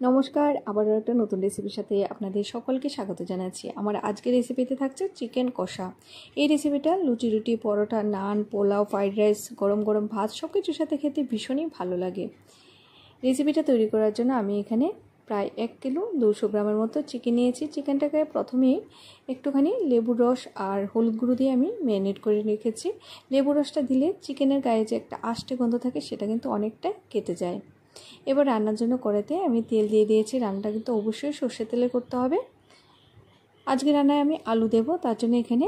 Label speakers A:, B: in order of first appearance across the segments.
A: নমস্কার, আবারও একটা নতুন রেসিপির সাথে আপনাদের সকলকে স্বাগত জানাচ্ছি। আমার আজকের রেসিপিতে থাকছে চিকেন কষা। এই রেসিপিটা লুচি, রুটি, পরোটা, নান, পোলাও, ফ্রাইড রাইস, গরম গরম ভাত সব কিছুর সাথে খেতে ভীষণই ভালো লাগে। রেসিপিটা তৈরি করার জন্য আমি এখানে প্রায় 1 কিলো 200 গ্রামের মতো চিকেন নিয়েছি। চিকেনটাকে প্রথমেই একটুখানি লেবুর রস আর হলুদ গুঁড়ো দিয়ে আমি ম্যারিনেট করে রেখেছি। লেবুর রসটা দিলে চিকেনের গায়ে যে একটা আষ্টে গন্ধ থাকে সেটা কিন্তু অনেকটা কেটে যায়। এবার রান্নার জন্য কড়াইতে আমি তেল দিয়ে দিয়েছি। রান্নাটা কিন্তু অবশ্যই সর্ষের তেলে করতে হবে। আজকে রান্নায় আমি আলু দেব, তার জন্য এখানে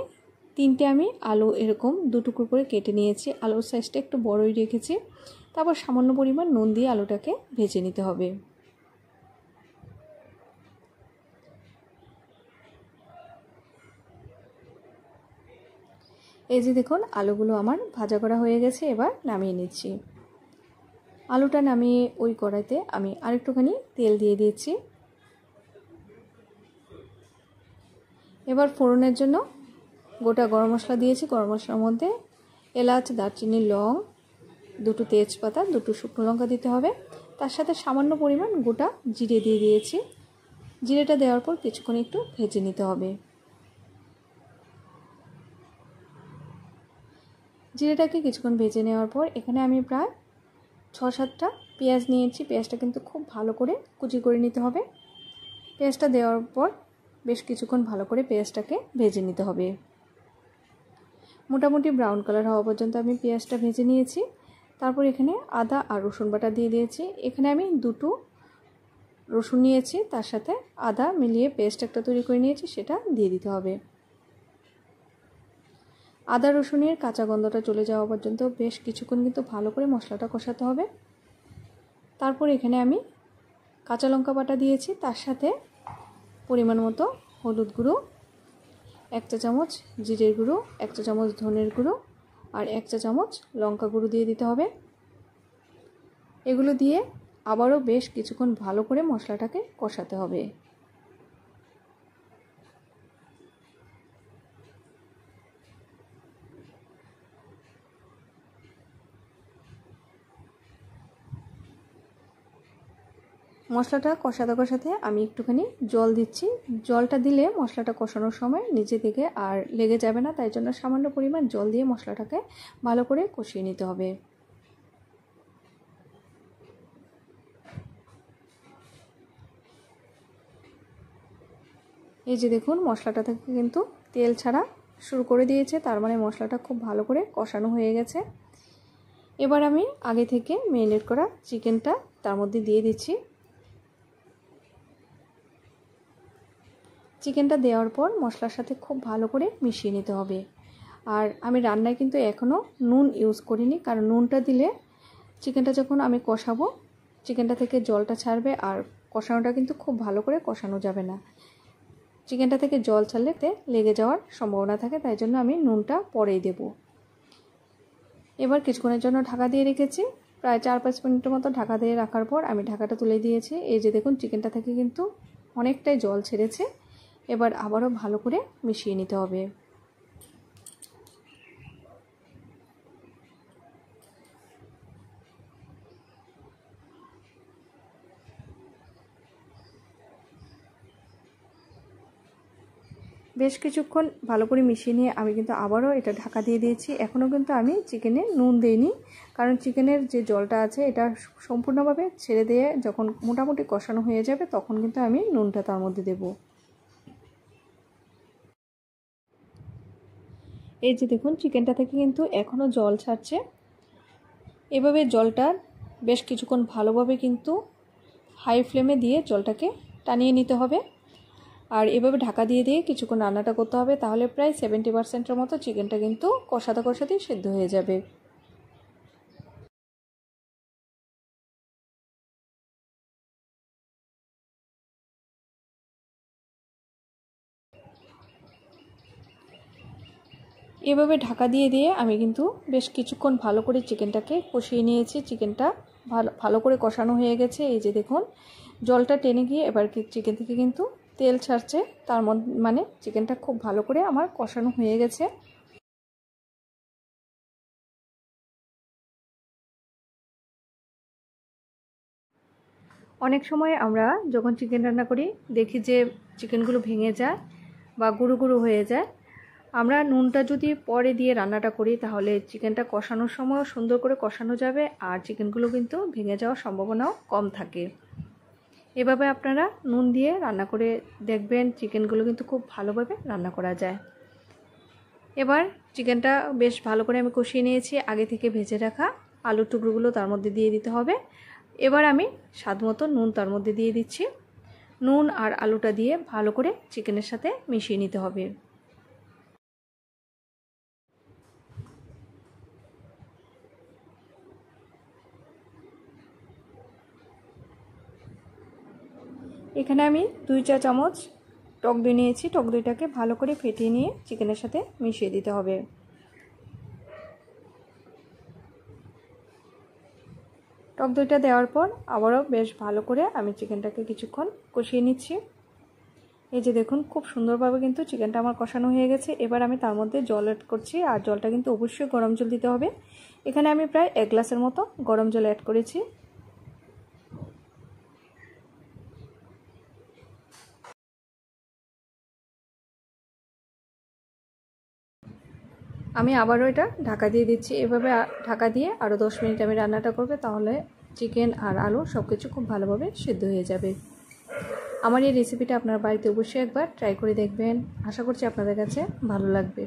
A: 3টে আমি আলু এরকম 2 টুকরো করে কেটে নিয়েছি। আলুর সাইজটা একটু বড়ই রেখেছি। তারপর সামান্য পরিমাণ নুন দিয়ে আলুটাকে ভেজে নিতে হবে। এই যে দেখুন, আলুগুলো আমার ভাজা করা হয়ে গেছে। এবার নামিয়ে নিচ্ছি। আলুটা নামিয়ে ওই কড়াইতে আমি আরেকটুখানি তেল দিয়ে দিয়েছি। এবার ফোড়নের জন্য গোটা গরম মশলা দিয়েছি। গরম মশলার মধ্যে এলাচ, দারচিনি, লং, 2টো তেজপাতা, 2টো শুকনো লঙ্কা দিতে হবে। তার সাথে সামান্য পরিমাণ গোটা জিরে দিয়ে দিয়েছি। জিরেটা দেওয়ার পর কিছুক্ষণ একটু ভেজে নিতে হবে। জিরেটাকে কিছুক্ষণ ভেজে নেওয়ার পর এখানে আমি প্রায় 6-7টা পেঁয়াজ নিয়েছি। পেঁয়াজটা কিন্তু খুব ভালো করে কুচি করে নিতে হবে। পেঁয়াজটা দেওয়ার পর বেশ কিছুক্ষণ ভালো করে পেঁয়াজটাকে ভেজে নিতে হবে। মোটামুটি ব্রাউন কালার হওয়া পর্যন্ত আমি পেঁয়াজটা ভেজে নিয়েছি। তারপর এখানে আদা আর রসুন বাটা দিয়ে দিয়েছি। এখানে আমি 2টো রসুন নিয়েছি, তার সাথে আদা মিলিয়ে পেস্ট একটা তৈরি করে নিয়েছি, সেটা দিয়ে দিতে হবে। আদা রসুনের কাঁচা গন্ধটা চলে যাওয়া পর্যন্ত বেশ কিছুক্ষণ কিন্তু ভালো করে মশলাটা কষাতে হবে। তারপর এখানে আমি কাঁচা লঙ্কা বাটা দিয়েছি, তার সাথে পরিমাণ মতো হলুদ গুঁড়ো, 1 চা চামচ জিরের গুঁড়ো, 1 চা চামচ ধনের গুঁড়ো আর 1 চা চামচ লঙ্কা গুঁড়ো দিয়ে দিতে হবে। এগুলো দিয়ে আবারও বেশ কিছুক্ষণ ভালো করে মশলাটাকে কষাতে হবে। মশলাটা কষাতে কষাতে আমি একটুখানি জল দিচ্ছি। জলটা দিলে মশলাটা কষানোর সময় নিচে থেকে আর লেগে যাবে না, তাই জন্য সামান্য পরিমাণ জল দিয়ে মশলাটাকে ভালো করে কষিয়ে নিতে হবে। এই যে দেখুন, মশলাটা থেকে কিন্তু তেল ছাড়া শুরু করে দিয়েছে, তার মানে মশলাটা খুব ভালো করে কষানো হয়ে গেছে। এবার আমি আগে থেকে ম্যারিনেট করা চিকেনটা তার মধ্যে দিয়ে দিচ্ছি। চিকেনটা দেওয়ার পর মশলার সাথে খুব ভালো করে মিশিয়ে নিতে হবে। আর আমি রান্নায় কিন্তু এখনও নুন ইউজ করিনি, কারণ নুনটা দিলে চিকেনটা যখন আমি কষাবো চিকেনটা থেকে জলটা ছাড়বে আর কষানোটা কিন্তু খুব ভালো করে কষানো যাবে না। চিকেনটা থেকে জল ছাড়লে লেগে যাওয়ার সম্ভাবনা থাকে, তাই জন্য আমি নুনটা পরেই দেব। এবার কিছুক্ষণের জন্য ঢাকা দিয়ে রেখেছি। প্রায় 4-5 মিনিটের মতো ঢাকা দিয়ে রাখার পর আমি ঢাকাটা তুলে দিয়েছি। এই যে দেখুন, চিকেনটা থেকে কিন্তু অনেকটাই জল ছেড়েছে। এবার আবারও ভালো করে মিশিয়ে নিতে হবে। বেশ কিছুক্ষণ ভালো করে মিশিয়ে নিয়ে আমি কিন্তু আবারও এটা ঢাকা দিয়ে দিয়েছি। এখনও কিন্তু আমি চিকেনে নুন দিইনি, কারণ চিকেনের যে জলটা আছে এটা সম্পূর্ণভাবে ছেড়ে দিয়ে যখন মোটামুটি কষানো হয়ে যাবে তখন কিন্তু আমি নুনটা তার মধ্যে দেব। এই যে দেখুন, চিকেনটা থেকে কিন্তু এখনও জল ছাড়ছে। এভাবে জলটা বেশ কিছুক্ষণ ভালোভাবে কিন্তু হাই ফ্লেমে দিয়ে জলটাকে টানিয়ে নিতে হবে। আর এভাবে ঢাকা দিয়ে দিয়ে কিছুক্ষণ রান্নাটা করতে হবে, তাহলে প্রায় 70%-এর মতো চিকেনটা কিন্তু কষাতে কষাতেই সিদ্ধ হয়ে যাবে। এভাবে ঢাকা দিয়ে দিয়ে আমি কিন্তু বেশ কিছুক্ষণ ভালো করে চিকেনটাকে কষিয়ে নিয়েছি। চিকেনটা ভালো করে কষানো হয়ে গেছে। এই যে দেখুন, জলটা টেনে গিয়ে এবার চিকেন থেকে কিন্তু তেল ছাড়ছে, তার মানে চিকেনটা খুব ভালো করে আমার কষানো হয়ে গেছে। অনেক সময় আমরা যখন চিকেন রান্না করি দেখি যে চিকেনগুলো ভেঙে যায় বা গুঁড়ো গুঁড়ো হয়ে যায়। আমরা নুনটা যদি পরে দিয়ে রান্নাটা করি তাহলে চিকেনটা কষানোর সময়ও সুন্দর করে কষানো যাবে, আর চিকেনগুলো কিন্তু ভেঙে যাওয়ার সম্ভাবনাও কম থাকে। এভাবে আপনারা নুন দিয়ে রান্না করে দেখবেন, চিকেনগুলো কিন্তু খুব ভালোভাবে রান্না করা যায়। এবার চিকেনটা বেশ ভালো করে আমি কষিয়ে নিয়েছি। আগে থেকে ভেজে রাখা আলুর টুকরোগুলো তার মধ্যে দিয়ে দিতে হবে। এবার আমি স্বাদ মতো নুন তার মধ্যে দিয়ে দিচ্ছি। নুন আর আলুটা দিয়ে ভালো করে চিকেনের সাথে মিশিয়ে নিতে হবে। এখানে আমি 2 চা চামচ টক দই নিয়েছি। টক দইটাকে ভালো করে ফেটিয়ে নিয়ে চিকেনের সাথে মিশিয়ে দিতে হবে। টক দইটা দেওয়ার পর আবারও বেশ ভালো করে আমি চিকেনটাকে কিছুক্ষণ কষিয়ে নিচ্ছি। এই যে দেখুন, খুব সুন্দরভাবে কিন্তু চিকেনটা আমার কষানো হয়ে গেছে। এবার আমি তার মধ্যে জল অ্যাড করছি, আর জলটা কিন্তু অবশ্যই গরম জল দিতে হবে। এখানে আমি প্রায় 1 গ্লাসের মতো গরম জল অ্যাড করেছি। আমি আবারও এটা ঢাকা দিয়ে দিচ্ছি। এভাবে ঢাকা দিয়ে আরও 10 মিনিট আমি রান্নাটা করব, তাহলে চিকেন আর আলু সব কিছু খুব ভালোভাবে সিদ্ধ হয়ে যাবে। আমার এই রেসিপিটা আপনার বাড়িতে অবশ্যই একবার ট্রাই করে দেখবেন। আশা করছি আপনাদের কাছে ভালো লাগবে।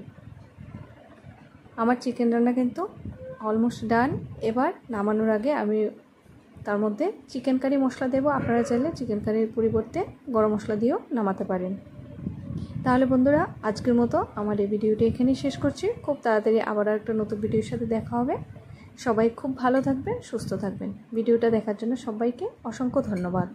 A: আমার চিকেন রান্না কিন্তু অলমোস্ট ডান। এবার নামানোর আগে আমি তার মধ্যে চিকেন কারি মশলা দেব। আপনারা চাইলে চিকেন কারির পরিবর্তে গরম মশলা দিয়েও নামাতে পারেন। তাহলে বন্ধুরা, আজকের মতো আমার এই ভিডিওটি এখানেই শেষ করছি। খুব তাড়াতাড়ি আবার একটা নতুন ভিডিওর সাথে দেখা হবে। সবাই খুব ভালো থাকবেন, সুস্থ থাকবেন। ভিডিওটা দেখার জন্য সবাইকে অসংখ্য ধন্যবাদ।